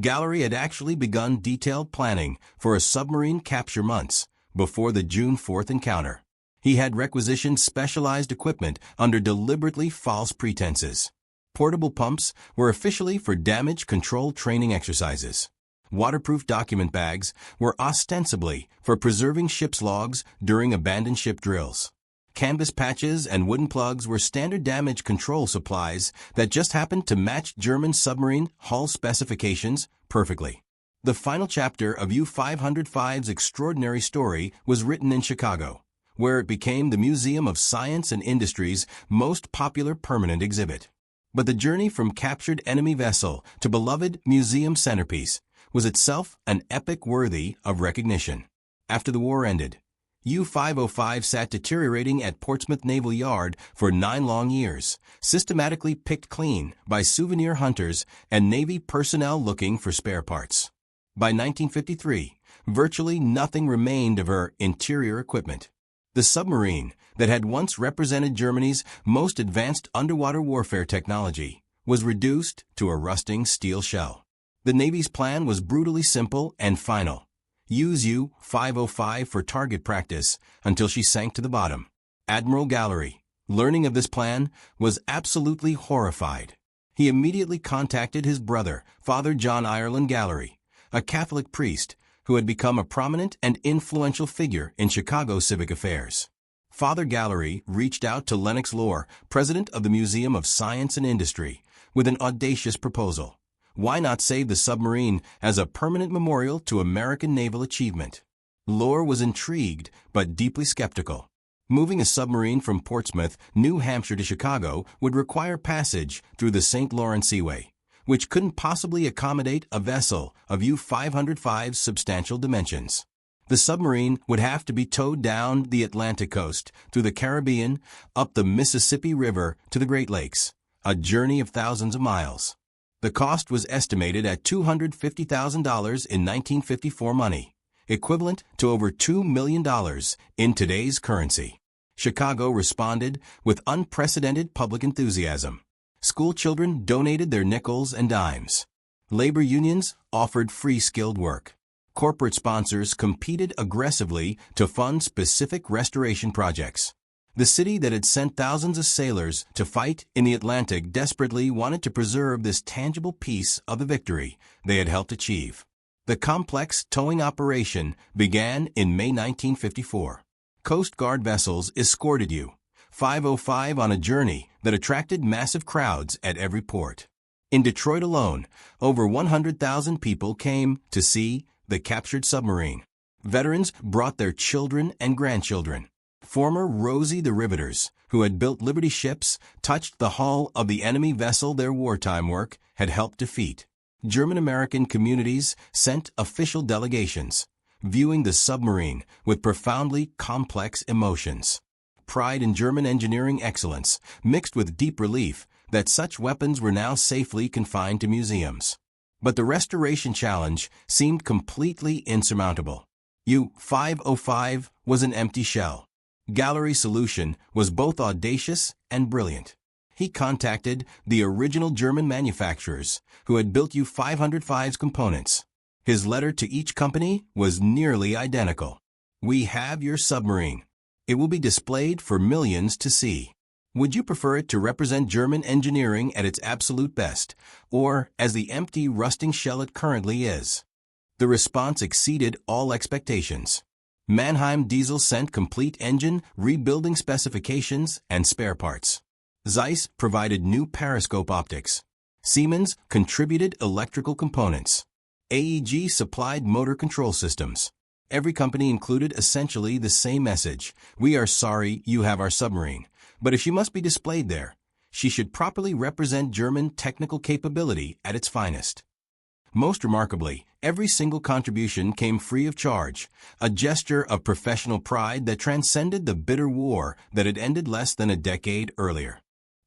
Gallery had actually begun detailed planning for a submarine capture months before the June 4th encounter. He had requisitioned specialized equipment under deliberately false pretenses. Portable pumps were officially for damage control training exercises. Waterproof document bags were ostensibly for preserving ship's logs during abandoned ship drills. Canvas patches and wooden plugs were standard damage control supplies that just happened to match German submarine hull specifications perfectly. The final chapter of U-505's extraordinary story was written in Chicago, where it became the Museum of Science and Industry's most popular permanent exhibit. But the journey from captured enemy vessel to beloved museum centerpiece was itself an epic worthy of recognition. After the war ended, U-505 sat deteriorating at Portsmouth Naval Yard for 9 long years, systematically picked clean by souvenir hunters and Navy personnel looking for spare parts. By 1953, virtually nothing remained of her interior equipment. The submarine that had once represented Germany's most advanced underwater warfare technology was reduced to a rusting steel shell. The Navy's plan was brutally simple and final. Use U-505 for target practice until she sank to the bottom. Admiral Gallery, learning of this plan, was absolutely horrified. He immediately contacted his brother, Father John Ireland Gallery, a Catholic priest who had become a prominent and influential figure in Chicago civic affairs. Father Gallery reached out to Lennox Lohr, president of the Museum of Science and Industry, with an audacious proposal. Why not save the submarine as a permanent memorial to American naval achievement? Lohr was intrigued, but deeply skeptical. Moving a submarine from Portsmouth, New Hampshire to Chicago would require passage through the St. Lawrence Seaway, which couldn't possibly accommodate a vessel of U-505's substantial dimensions. The submarine would have to be towed down the Atlantic coast, through the Caribbean, up the Mississippi River to the Great Lakes, a journey of thousands of miles. The cost was estimated at $250,000 in 1954 money, equivalent to over $2 million in today's currency. Chicago responded with unprecedented public enthusiasm. School children donated their nickels and dimes. Labor unions offered free skilled work. Corporate sponsors competed aggressively to fund specific restoration projects. The city that had sent thousands of sailors to fight in the Atlantic desperately wanted to preserve this tangible piece of the victory they had helped achieve. The complex towing operation began in May 1954. Coast Guard vessels escorted U-505 on a journey that attracted massive crowds at every port. In Detroit alone, over 100,000 people came to see the captured submarine. Veterans brought their children and grandchildren. Former Rosie the Riveters, who had built Liberty ships, touched the hull of the enemy vessel their wartime work had helped defeat. German-American communities sent official delegations, viewing the submarine with profoundly complex emotions. Pride in German engineering excellence, mixed with deep relief that such weapons were now safely confined to museums. But the restoration challenge seemed completely insurmountable. U-505 was an empty shell. Gallery's solution was both audacious and brilliant. He contacted the original German manufacturers who had built U-505's components. His letter to each company was nearly identical. "We have your submarine. It will be displayed for millions to see. Would you prefer it to represent German engineering at its absolute best, or as the empty, rusting shell it currently is?" The response exceeded all expectations. Mannheim Diesel sent complete engine rebuilding specifications and spare parts. Zeiss provided new periscope optics. Siemens contributed electrical components. AEG supplied motor control systems. Every company included essentially the same message: "We are sorry you have our submarine, but if she must be displayed there, she should properly represent German technical capability at its finest." Most remarkably, every single contribution came free of charge, a gesture of professional pride that transcended the bitter war that had ended less than a decade earlier.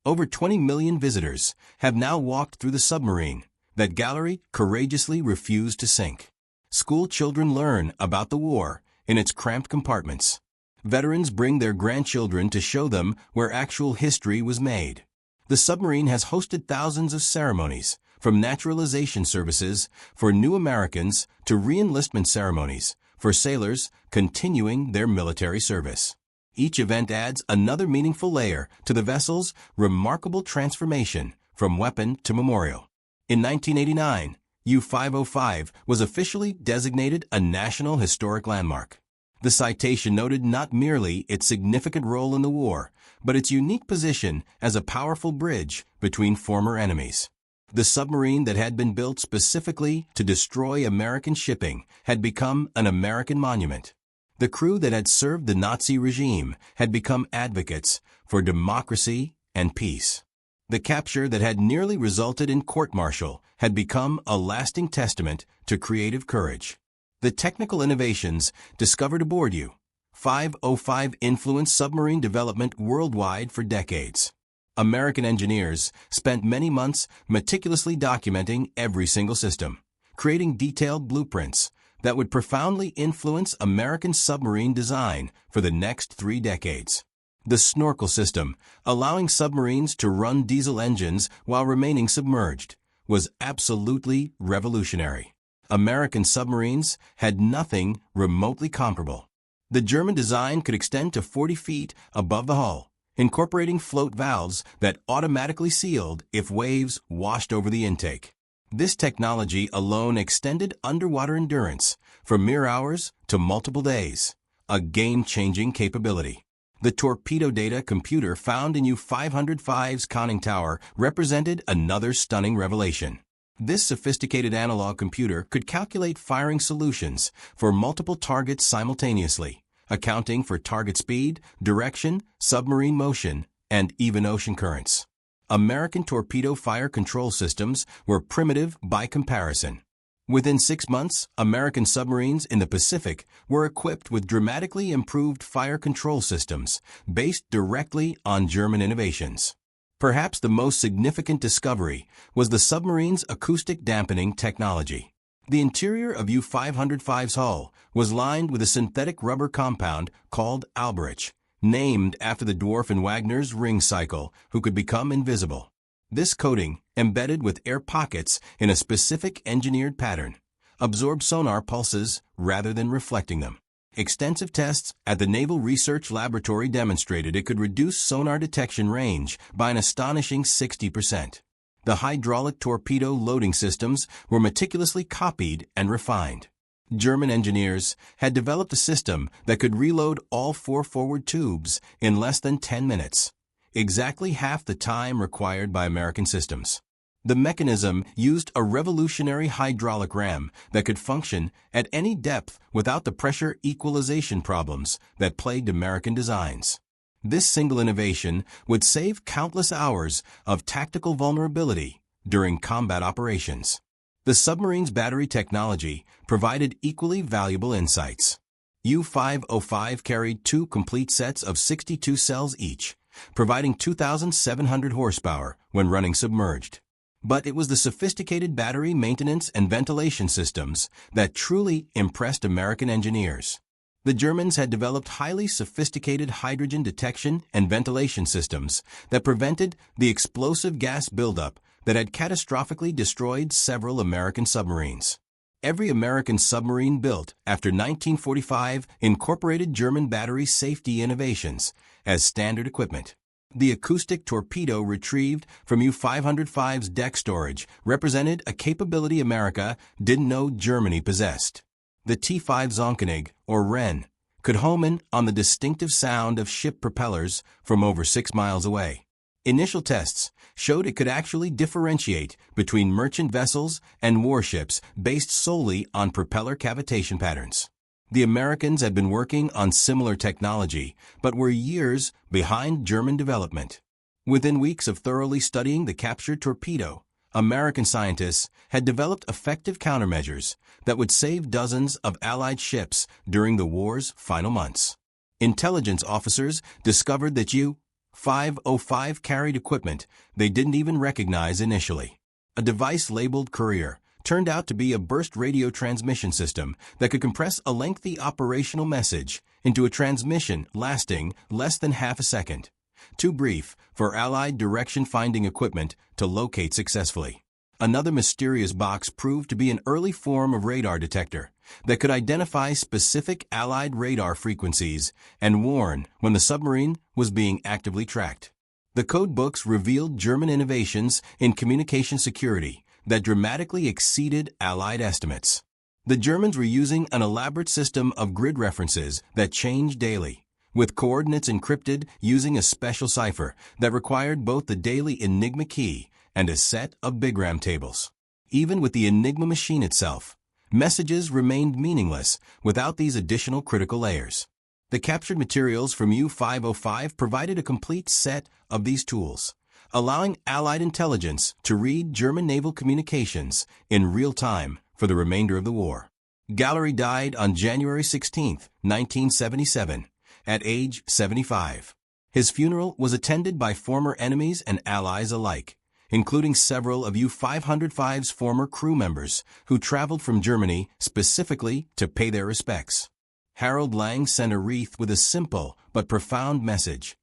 Over 20 million visitors have now walked through the submarine that Gallery courageously refused to sink. School children learn about the war in its cramped compartments. Veterans bring their grandchildren to show them where actual history was made. The submarine has hosted thousands of ceremonies, from naturalization services for new Americans to re-enlistment ceremonies for sailors continuing their military service. Each event adds another meaningful layer to the vessel's remarkable transformation from weapon to memorial. In 1989, U-505 was officially designated a National Historic Landmark. The citation noted not merely its significant role in the war, but its unique position as a powerful bridge between former enemies. The submarine that had been built specifically to destroy American shipping had become an American monument. The crew that had served the Nazi regime had become advocates for democracy and peace. The capture that had nearly resulted in court-martial had become a lasting testament to creative courage. The technical innovations discovered aboard U-505 influenced submarine development worldwide for decades. American engineers spent many months meticulously documenting every single system, creating detailed blueprints that would profoundly influence American submarine design for the next 3 decades. The snorkel system, allowing submarines to run diesel engines while remaining submerged, was absolutely revolutionary. American submarines had nothing remotely comparable. The German design could extend to 40 feet above the hull, incorporating float valves that automatically sealed if waves washed over the intake. This technology alone extended underwater endurance from mere hours to multiple days, a game-changing capability. The torpedo data computer found in U-505's conning tower represented another stunning revelation. This sophisticated analog computer could calculate firing solutions for multiple targets simultaneously, accounting for target speed, direction, submarine motion, and even ocean currents. American torpedo fire control systems were primitive by comparison. Within 6 months, American submarines in the Pacific were equipped with dramatically improved fire control systems based directly on German innovations. Perhaps the most significant discovery was the submarine's acoustic dampening technology. The interior of U-505's hull was lined with a synthetic rubber compound called alberich, named after the dwarf in Wagner's Ring Cycle, who could become invisible. This coating, embedded with air pockets in a specific engineered pattern, absorbed sonar pulses rather than reflecting them. Extensive tests at the Naval Research Laboratory demonstrated it could reduce sonar detection range by an astonishing 60%. The hydraulic torpedo loading systems were meticulously copied and refined. German engineers had developed a system that could reload all 4 forward tubes in less than 10 minutes, exactly half the time required by American systems. The mechanism used a revolutionary hydraulic ram that could function at any depth without the pressure equalization problems that plagued American designs. This single innovation would save countless hours of tactical vulnerability during combat operations. The submarine's battery technology provided equally valuable insights. U-505 carried 2 complete sets of 62 cells each, providing 2,700 horsepower when running submerged. But it was the sophisticated battery maintenance and ventilation systems that truly impressed American engineers. The Germans had developed highly sophisticated hydrogen detection and ventilation systems that prevented the explosive gas buildup that had catastrophically destroyed several American submarines. Every American submarine built after 1945 incorporated German battery safety innovations as standard equipment. The acoustic torpedo retrieved from U-505's deck storage represented a capability America didn't know Germany possessed. The T-5 Zonkenig, or Wren, could home in on the distinctive sound of ship propellers from over 6 miles away. Initial tests showed it could actually differentiate between merchant vessels and warships based solely on propeller cavitation patterns. The Americans had been working on similar technology, but were years behind German development. Within weeks of thoroughly studying the captured torpedo, American scientists had developed effective countermeasures that would save dozens of Allied ships during the war's final months. Intelligence officers discovered that U-505 carried equipment they didn't even recognize initially. A device labeled Courier turned out to be a burst radio transmission system that could compress a lengthy operational message into a transmission lasting less than half a second, too brief for Allied direction-finding equipment to locate successfully. Another mysterious box proved to be an early form of radar detector that could identify specific Allied radar frequencies and warn when the submarine was being actively tracked. The code books revealed German innovations in communication security that dramatically exceeded Allied estimates. The Germans were using an elaborate system of grid references that changed daily, with coordinates encrypted using a special cipher that required both the daily Enigma key and a set of bigram tables. Even with the Enigma machine itself, messages remained meaningless without these additional critical layers. The captured materials from U-505 provided a complete set of these tools, allowing Allied intelligence to read German naval communications in real time for the remainder of the war. Gallery died on January 16, 1977, at age 75. His funeral was attended by former enemies and allies alike, including several of U-505's former crew members who traveled from Germany specifically to pay their respects. Harold Lang sent a wreath with a simple but profound message: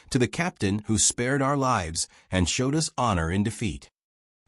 to the captain who spared our lives and showed us honor in defeat.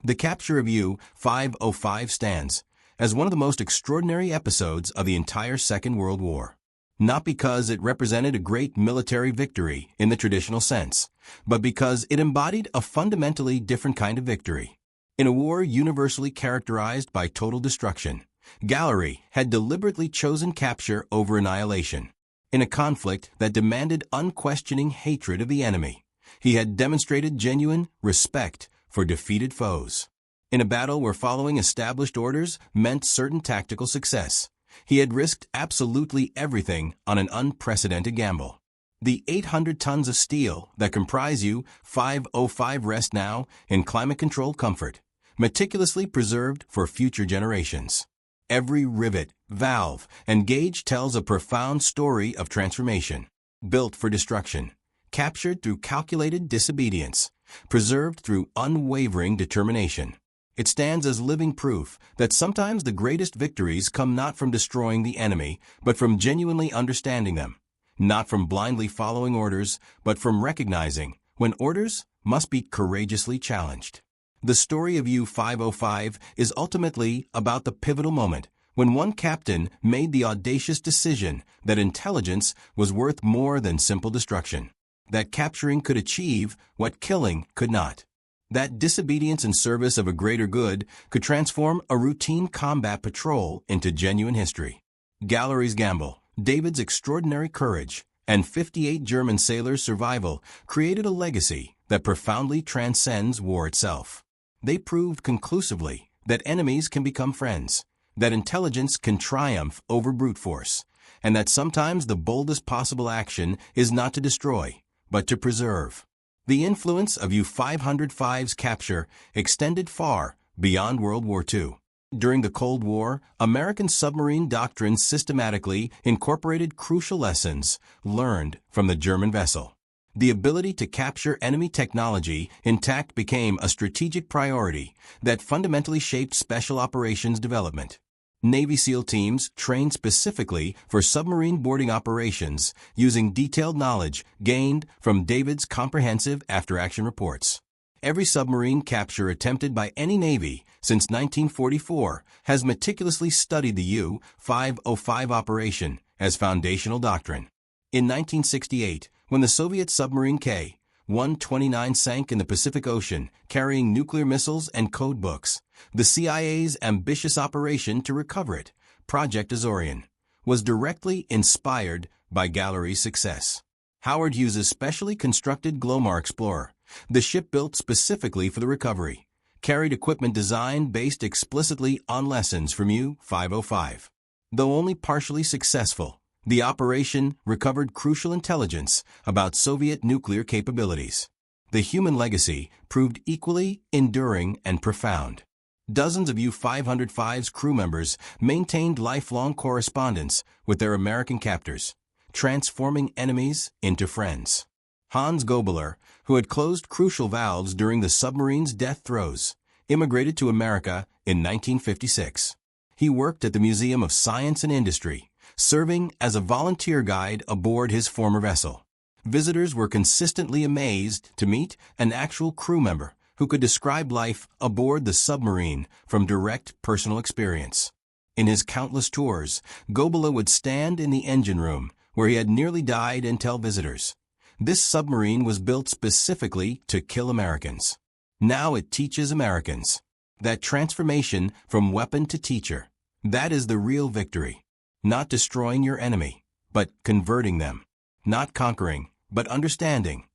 The capture of U-505 stands as one of the most extraordinary episodes of the entire Second World War. Not because it represented a great military victory in the traditional sense, but because it embodied a fundamentally different kind of victory. In a war universally characterized by total destruction, Gallery had deliberately chosen capture over annihilation. In a conflict that demanded unquestioning hatred of the enemy, he had demonstrated genuine respect for defeated foes. In a battle where following established orders meant certain tactical success, he had risked absolutely everything on an unprecedented gamble. The 800 tons of steel that comprise U-505 rest now in climate-controlled comfort, meticulously preserved for future generations. Every rivet, valve, and gauge tells a profound story of transformation. Built for destruction, captured through calculated disobedience, preserved through unwavering determination. It stands as living proof that sometimes the greatest victories come not from destroying the enemy, but from genuinely understanding them. Not from blindly following orders, but from recognizing when orders must be courageously challenged. The story of U-505 is ultimately about the pivotal moment when one captain made the audacious decision that intelligence was worth more than simple destruction, that capturing could achieve what killing could not. That disobedience in service of a greater good could transform a routine combat patrol into genuine history. Gallery's gamble, David's extraordinary courage, and 58 German sailors' survival created a legacy that profoundly transcends war itself. They proved conclusively that enemies can become friends, that intelligence can triumph over brute force, and that sometimes the boldest possible action is not to destroy, but to preserve. The influence of U-505's capture extended far beyond World War II. During the Cold War, American submarine doctrine systematically incorporated crucial lessons learned from the German vessel. The ability to capture enemy technology intact became a strategic priority that fundamentally shaped special operations development. Navy SEAL teams trained specifically for submarine boarding operations using detailed knowledge gained from David's comprehensive after-action reports. Every submarine capture attempted by any Navy since 1944 has meticulously studied the U-505 operation as foundational doctrine. In 1968, when the Soviet submarine K-129 sank in the Pacific Ocean carrying nuclear missiles and code books, the CIA's ambitious operation to recover it, Project Azorian, was directly inspired by Gallery's success. Howard Hughes's specially constructed Glomar Explorer, the ship built specifically for the recovery, carried equipment designed based explicitly on lessons from U-505. Though only partially successful, the operation recovered crucial intelligence about Soviet nuclear capabilities. The human legacy proved equally enduring and profound. Dozens of U-505's crew members maintained lifelong correspondence with their American captors, transforming enemies into friends. Hans Gobeler, who had closed crucial valves during the submarine's death throes, immigrated to America in 1956. He worked at the Museum of Science and Industry, serving as a volunteer guide aboard his former vessel. Visitors were consistently amazed to meet an actual crew member who could describe life aboard the submarine from direct personal experience. In his countless tours, Gobeler would stand in the engine room where he had nearly died and tell visitors, "This submarine was built specifically to kill Americans. Now it teaches Americans." That transformation from weapon to teacher, that is the real victory. Not destroying your enemy, but converting them. Not conquering, but understanding.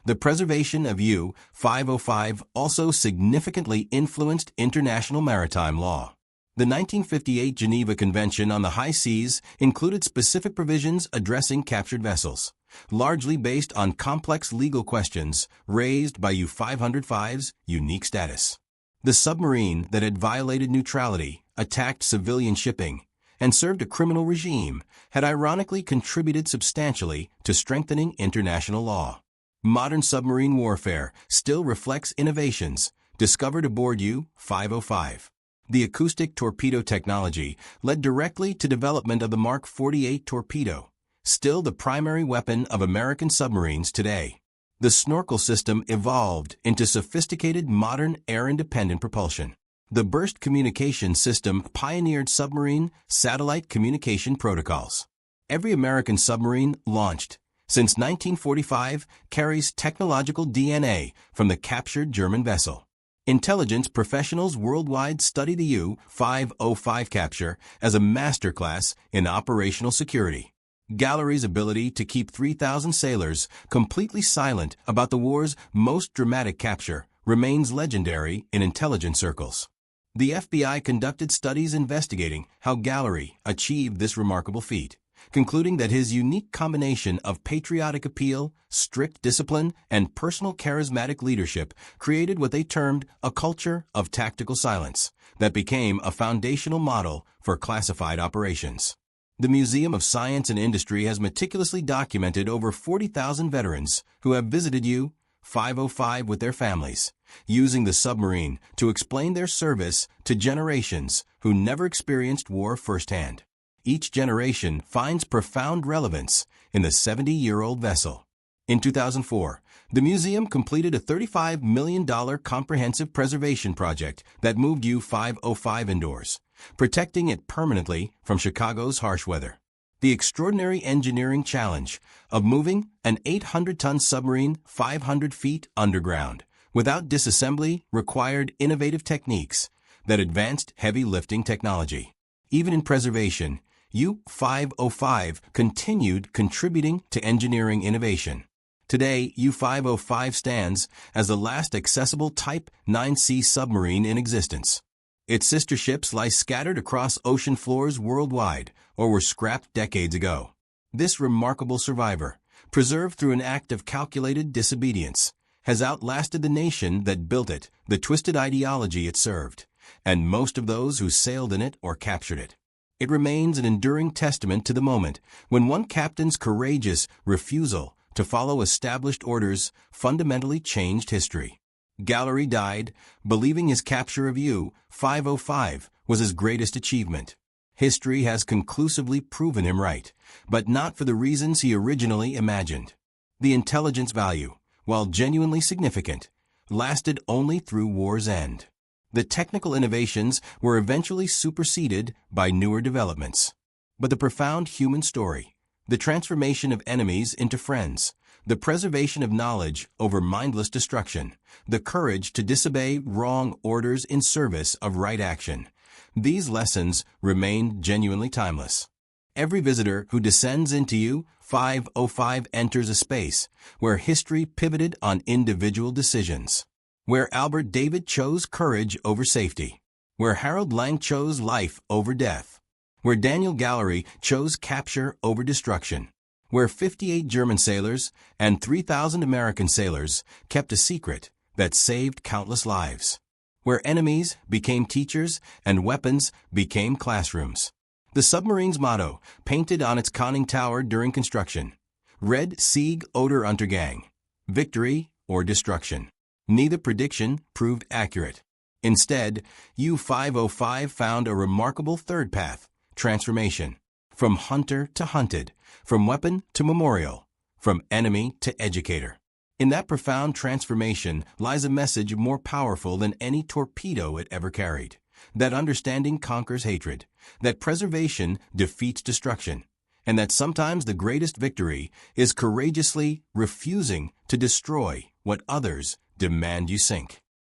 The preservation of U-505 also significantly influenced international maritime law. The 1958 Geneva Convention on the High Seas included specific provisions addressing captured vessels, largely based on complex legal questions raised by U-505's unique status. The submarine that had violated neutrality, attacked civilian shipping, and served a criminal regime had ironically contributed substantially to strengthening international law. Modern submarine warfare still reflects innovations discovered aboard U-505. The acoustic torpedo technology led directly to development of the Mark 48 torpedo, still the primary weapon of American submarines today. The snorkel system evolved into sophisticated modern air-independent propulsion. The burst communication system pioneered submarine satellite communication protocols. Every American submarine launched since 1945 carries technological DNA from the captured German vessel. Intelligence professionals worldwide study the U-505 capture as a masterclass in operational security. Gallery's ability to keep 3,000 sailors completely silent about the war's most dramatic capture remains legendary in intelligence circles. The FBI conducted studies investigating how Gallery achieved this remarkable feat, concluding that his unique combination of patriotic appeal, strict discipline, and personal charismatic leadership created what they termed a culture of tactical silence that became a foundational model for classified operations. The Museum of Science and Industry has meticulously documented over 40,000 veterans who have visited U-505 with their families, using the submarine to explain their service to generations who never experienced war firsthand. Each generation finds profound relevance in the 70-year-old vessel. In 2004, the museum completed a $35 million comprehensive preservation project that moved U-505 indoors, protecting it permanently from Chicago's harsh weather. The extraordinary engineering challenge of moving an 800-ton submarine 500 feet underground without disassembly required innovative techniques that advanced heavy lifting technology. Even in preservation, U-505 continued contributing to engineering innovation. Today, U-505 stands as the last accessible Type 9C submarine in existence. Its sister ships lie scattered across ocean floors worldwide or were scrapped decades ago. This remarkable survivor, preserved through an act of calculated disobedience, has outlasted the nation that built it, the twisted ideology it served, and most of those who sailed in it or captured it. It remains an enduring testament to the moment when one captain's courageous refusal to follow established orders fundamentally changed history. Gallery died, believing his capture of U-505 was his greatest achievement. History has conclusively proven him right, but not for the reasons he originally imagined. The intelligence value, while genuinely significant, lasted only through war's end. The technical innovations were eventually superseded by newer developments. But the profound human story, the transformation of enemies into friends, the preservation of knowledge over mindless destruction, the courage to disobey wrong orders in service of right action, these lessons remain genuinely timeless. Every visitor who descends into U-505 enters a space where history pivoted on individual decisions, where Albert David chose courage over safety, where Harold Lang chose life over death, where Daniel Gallery chose capture over destruction, where 58 German sailors and 3,000 American sailors kept a secret that saved countless lives, where enemies became teachers and weapons became classrooms. The submarine's motto, painted on its conning tower during construction, read Sieg oder Untergang, victory or destruction. Neither prediction proved accurate. Instead, U-505 found a remarkable third path, transformation. From hunter to hunted, from weapon to memorial, from enemy to educator. In that profound transformation lies a message more powerful than any torpedo it ever carried. That understanding conquers hatred, that preservation defeats destruction, and that sometimes the greatest victory is courageously refusing to destroy what others demand you sink.